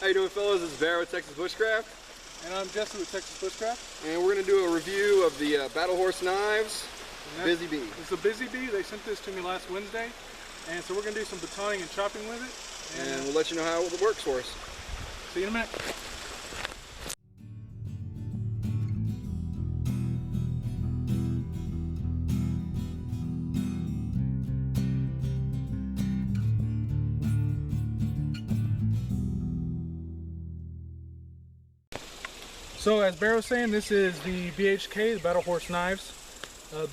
How you doing, fellas? It's Bear with Texas Bushcraft. And I'm Jesse with Texas Bushcraft. And we're going to do a review of the Battle Horse knives, Busy Bee. It's a Busy Bee. They sent this to me last Wednesday. And so we're going to do some batoning and chopping with it. And we'll let you know how it works for us. See you in a minute. So as Bear was saying, this is the BHK, the Battle Horse Knives,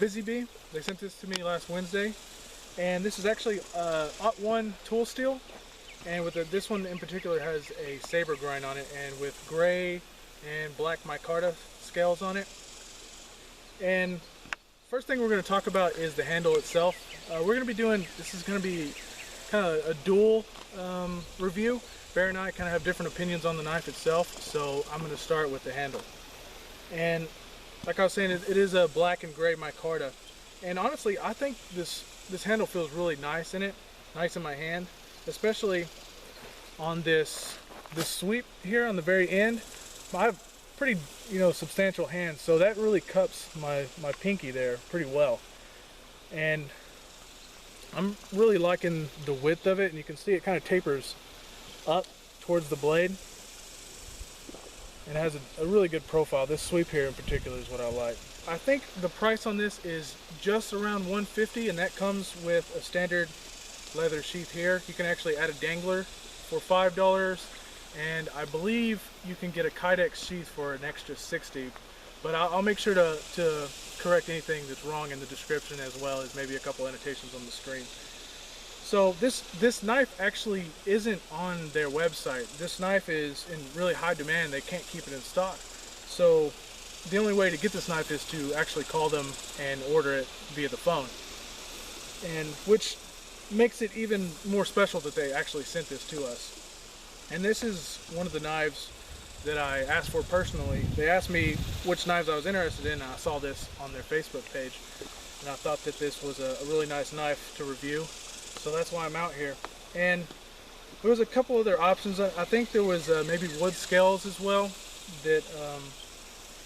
Busy Bee. They sent this to me last Wednesday. And this is actually OT1 tool steel. And with this one in particular has a saber grind on it, and with gray and black micarta scales on it. And first thing we're going to talk about is the handle itself. We're going to be doing, this is going to be kind of a dual review. Bear and I kind of have different opinions on the knife itself, so I'm going to start with the handle. And like I was saying, it is a black and gray micarta. And honestly, I think this handle feels really nice in it, nice in my hand, especially on this sweep here on the very end. I have pretty, substantial hands, so that really cups my pinky there pretty well. And I'm really liking the width of it, and you can see it kind of tapers up towards the blade, and it has a really good profile. This sweep here in particular is what I like. I think the price on this is just around $150, and that comes with a standard leather sheath here. You can actually add a dangler for $5, and I believe you can get a kydex sheath for an extra $60, but I'll make sure to correct anything that's wrong in the description, as well as maybe a couple annotations on the screen. So this knife actually isn't on their website. This knife is in really high demand. They can't keep it in stock. So the only way to get this knife is to actually call them and order it via the phone. And which makes it even more special that they actually sent this to us. And this is one of the knives that I asked for personally. They asked me which knives I was interested in, and I saw this on their Facebook page. And I thought that this was a really nice knife to review. So that's why I'm out here. And there was a couple other options. I think there was maybe wood scales as well, that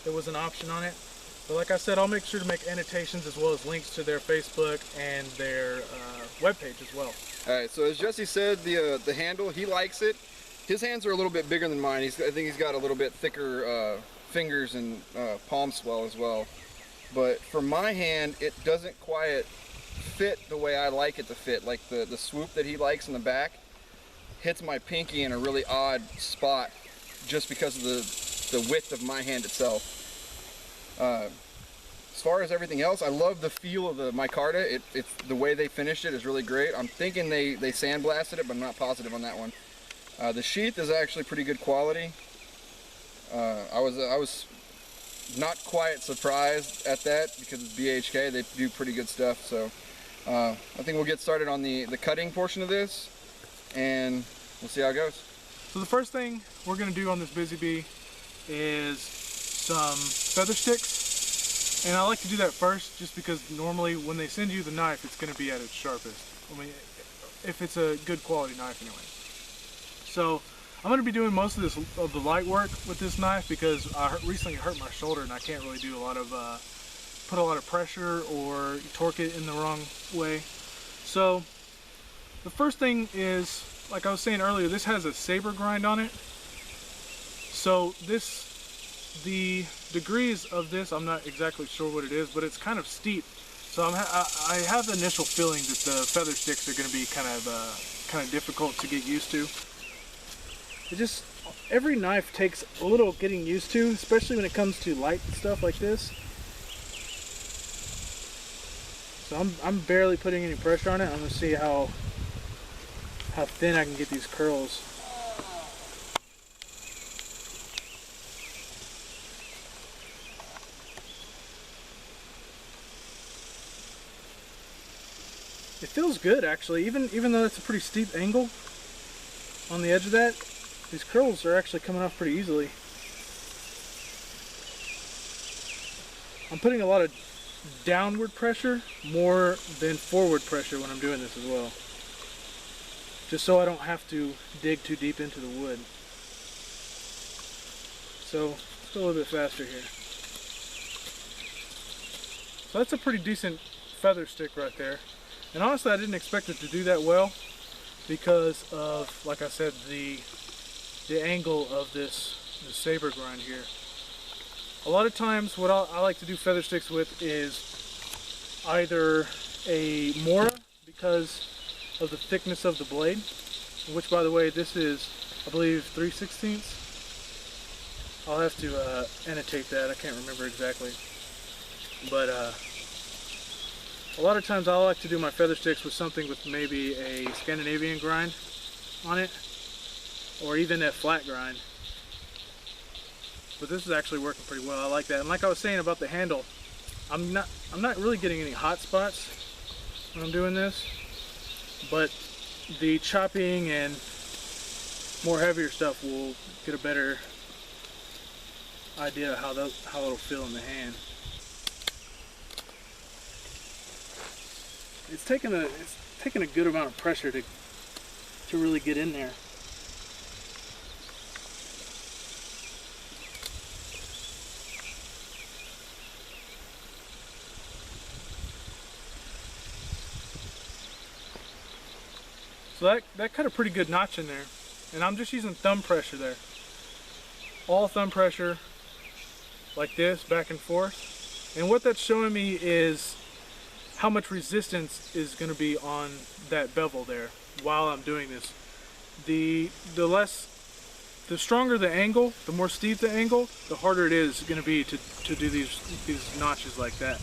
there was an option on it. But like I said, I'll make sure to make annotations as well as links to their Facebook and their webpage as well. Alright, so as Jesse said, the handle, he likes it. His hands are a little bit bigger than mine. I think he's got a little bit thicker fingers and palm swell as well. But for my hand, it doesn't quite fit the way I like it to fit. Like the swoop that he likes in the back hits my pinky in a really odd spot just because of the width of my hand itself. As far as everything else, I love the feel of the micarta. It's the way they finished it is really great. I'm thinking they sandblasted it, but I'm not positive on that one. The sheath is actually pretty good quality. I was not quite surprised at that because it's BHK. They do pretty good stuff. So I think we'll get started on the cutting portion of this, and we'll see how it goes. So the first thing we're going to do on this Busy Bee is some feather sticks. And I like to do that first just because normally when they send you the knife, it's going to be at its sharpest. I mean, if it's a good quality knife anyway. So I'm going to be doing most of the light work with this knife because I recently hurt my shoulder and I can't really do put a lot of pressure or torque it in the wrong way. So the first thing is, like I was saying earlier, this has a saber grind on it. So the degrees of this, I'm not exactly sure what it is, but it's kind of steep. So I have the initial feeling that the feather sticks are going to be kind of difficult to get used to. Every knife takes a little getting used to, especially when it comes to light stuff like this. So I'm barely putting any pressure on it. I'm going to see how thin I can get these curls. It feels good actually, even though it's a pretty steep angle on the edge of that. These curls are actually coming off pretty easily. I'm putting a lot of downward pressure more than forward pressure when I'm doing this as well. Just so I don't have to dig too deep into the wood. So let's go a little bit faster here. So that's a pretty decent feather stick right there. And honestly, I didn't expect it to do that well because of, like I said, the angle of this saber grind here. A lot of times what I like to do feather sticks with is either a Mora because of the thickness of the blade, which by the way, this is, I believe, 3/16. I'll have to annotate that, I can't remember exactly. But a lot of times I like to do my feather sticks with something with maybe a Scandinavian grind on it, or even a flat grind. But this is actually working pretty well. I like that. And like I was saying about the handle, I'm not really getting any hot spots when I'm doing this, but the chopping and more heavier stuff will get a better idea of how it'll feel in the hand. It's taking a good amount of pressure to really get in there. So that cut a pretty good notch in there, and I'm just using thumb pressure there. All thumb pressure, like this, back and forth. And what that's showing me is how much resistance is going to be on that bevel there while I'm doing this. The stronger the angle, the more steep the angle, the harder it is going to be to do these notches like that.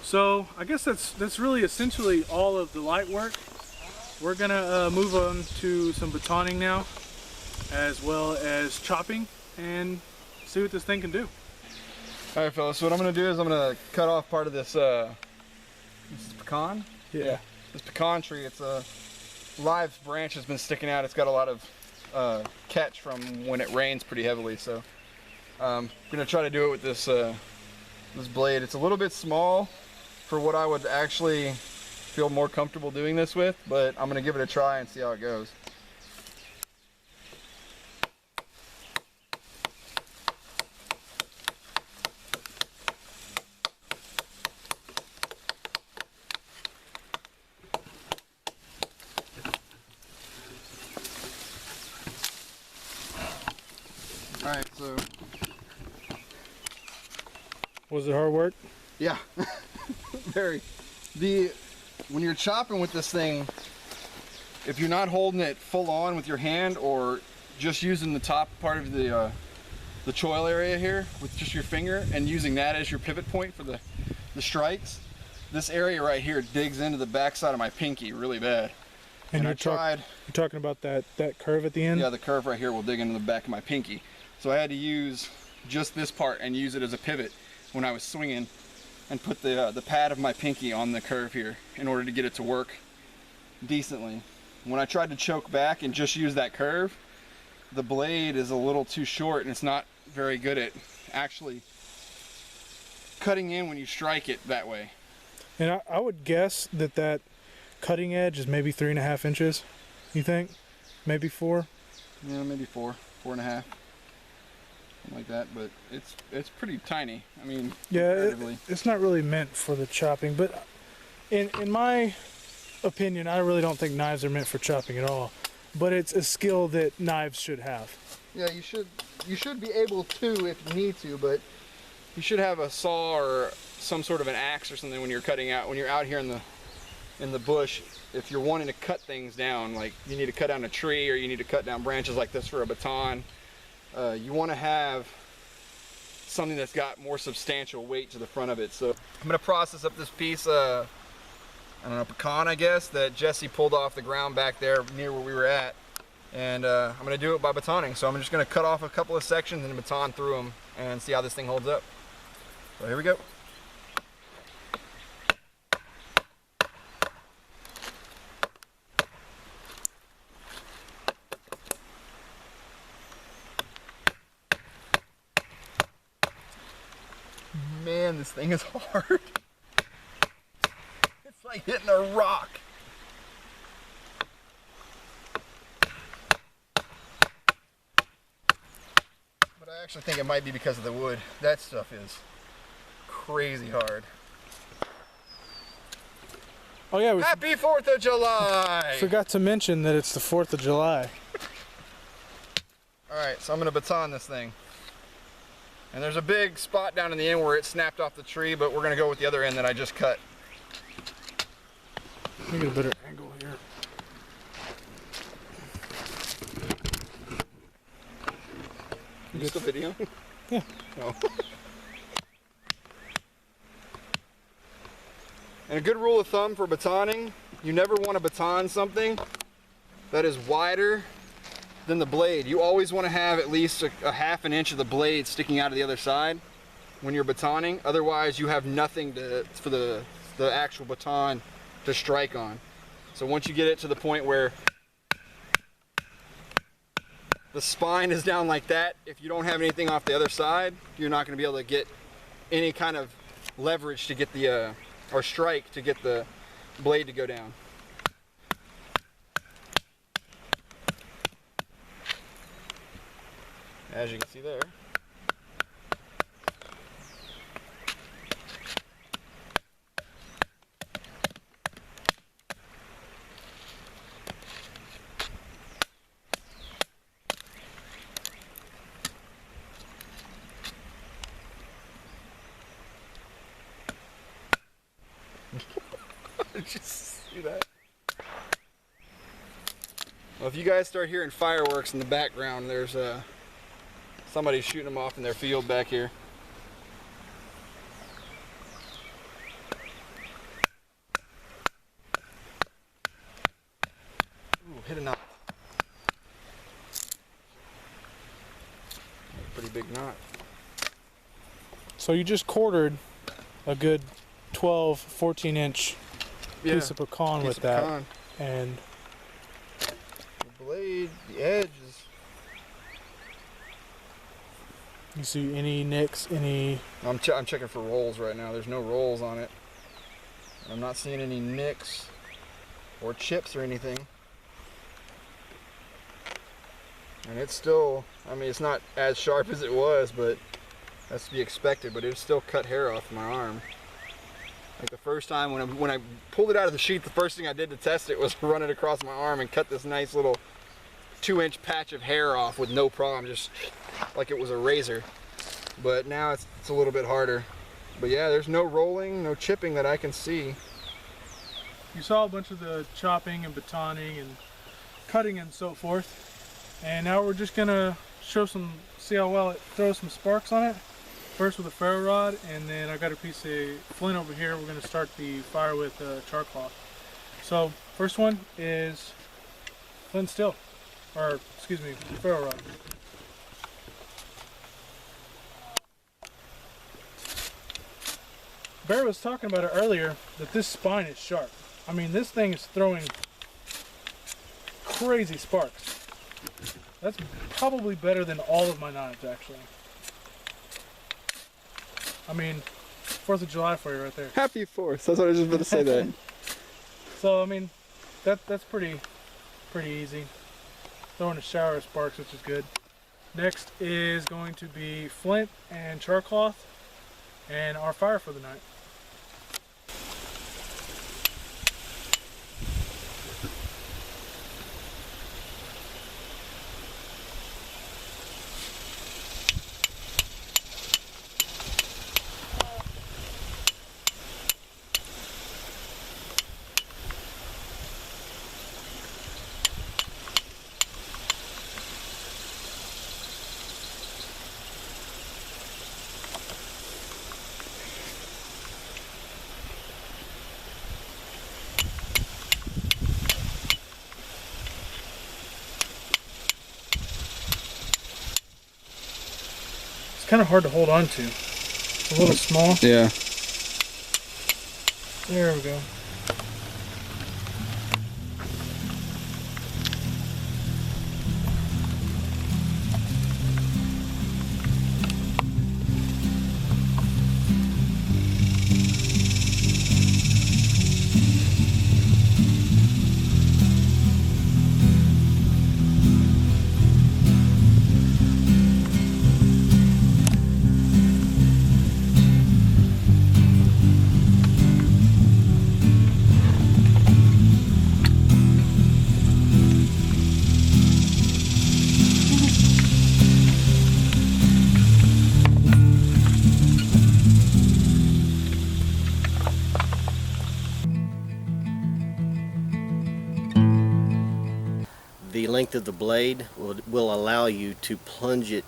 So I guess that's really essentially all of the light work. We're gonna move on to some batoning now, as well as chopping, and see what this thing can do. All right, fellas. So what I'm gonna do is I'm gonna cut off part of this. This is pecan. Yeah. This pecan tree. It's a live branch has been sticking out. It's got a lot of catch from when it rains pretty heavily. So I'm gonna try to do it with this this blade. It's a little bit small for what I would actually feel more comfortable doing this with, but I'm gonna give it a try and see how it goes. All right, so. Was it hard work? Yeah, very. When you're chopping with this thing, if you're not holding it full on with your hand or just using the top part of the choil area here with just your finger and using that as your pivot point for the strikes, this area right here digs into the backside of my pinky really bad. And I tried. You're talking about that curve at the end? Yeah, the curve right here will dig into the back of my pinky. So I had to use just this part and use it as a pivot when I was swinging, and put the pad of my pinky on the curve here in order to get it to work decently. When I tried to choke back and just use that curve, the blade is a little too short and it's not very good at actually cutting in when you strike it that way. And I would guess that cutting edge is maybe 3.5 inches. You think? Maybe 4? Yeah, maybe 4.5. Something like that, but it's pretty tiny. I mean, yeah, it's not really meant for the chopping, but in my opinion, I really don't think knives are meant for chopping at all. But it's a skill that knives should have. Yeah, you should be able to if you need to, but you should have a saw or some sort of an axe or something when you're cutting out. When you're out here in the bush, if you're wanting to cut things down, like you need to cut down a tree or you need to cut down branches like this for a baton. You want to have something that's got more substantial weight to the front of it. So I'm going to process up this piece, I don't know, pecan I guess, that Jesse pulled off the ground back there near where we were at. And I'm going to do it by batoning. So I'm just going to cut off a couple of sections and baton through them and see how this thing holds up. So here we go. Man, this thing is hard. It's like hitting a rock. I actually think it might be because of the wood. That stuff is crazy hard. Oh yeah, we Happy 4th of July! forgot to mention that it's the 4th of July. Alright, so I'm going to baton this thing. And there's a big spot down in the end where it snapped off the tree, but we're going to go with the other end that I just cut. Let me get a better angle here. You still video? Yeah. No. And a good rule of thumb for batoning, you never want to baton something that is wider than the blade. You always want to have at least a half an inch of the blade sticking out of the other side when you're batoning. Otherwise, you have nothing for the actual baton to strike on. So once you get it to the point where the spine is down like that, if you don't have anything off the other side, you're not going to be able to get any kind of leverage to get the or strike to get the blade to go down. As you can see there. Did you see that? Well, if you guys start hearing fireworks in the background, there's somebody shooting them off in their field back here. Ooh, hit a knot. Pretty big knot. So you just quartered a good 12, 14 inch piece of pecan with that. Pecan. And the blade, the edge is... You see any nicks, any... I'm checking for rolls right now. There's no rolls on it. I'm not seeing any nicks or chips or anything. And it's still, I mean, it's not as sharp as it was, but that's to be expected. But it still cut hair off my arm. Like the first time when I pulled it out of the sheath, the first thing I did to test it was run it across my arm and cut this nice little 2-inch patch of hair off with no problem, just like it was a razor. But now it's a little bit harder. But yeah, there's no rolling, no chipping that I can see. You saw a bunch of the chopping and batoning and cutting and so forth. And now we're just gonna see how well it throws some sparks on it. First with a ferro rod, and then I got a piece of flint over here. We're gonna start the fire with char cloth. So first one is flint steel, or excuse me, ferro rod. Barry was talking about it earlier, that this spine is sharp. I mean, this thing is throwing crazy sparks. That's probably better than all of my knives, actually. I mean, 4th of July for you right there. Happy 4th. That's what I was just about to say that. So, I mean, that's pretty easy. Throwing a shower of sparks, which is good. Next is going to be flint and char cloth and our fire for the night. Kind of hard to hold on to. It's a little small. Yeah. There we go. the length of the blade will allow you to plunge it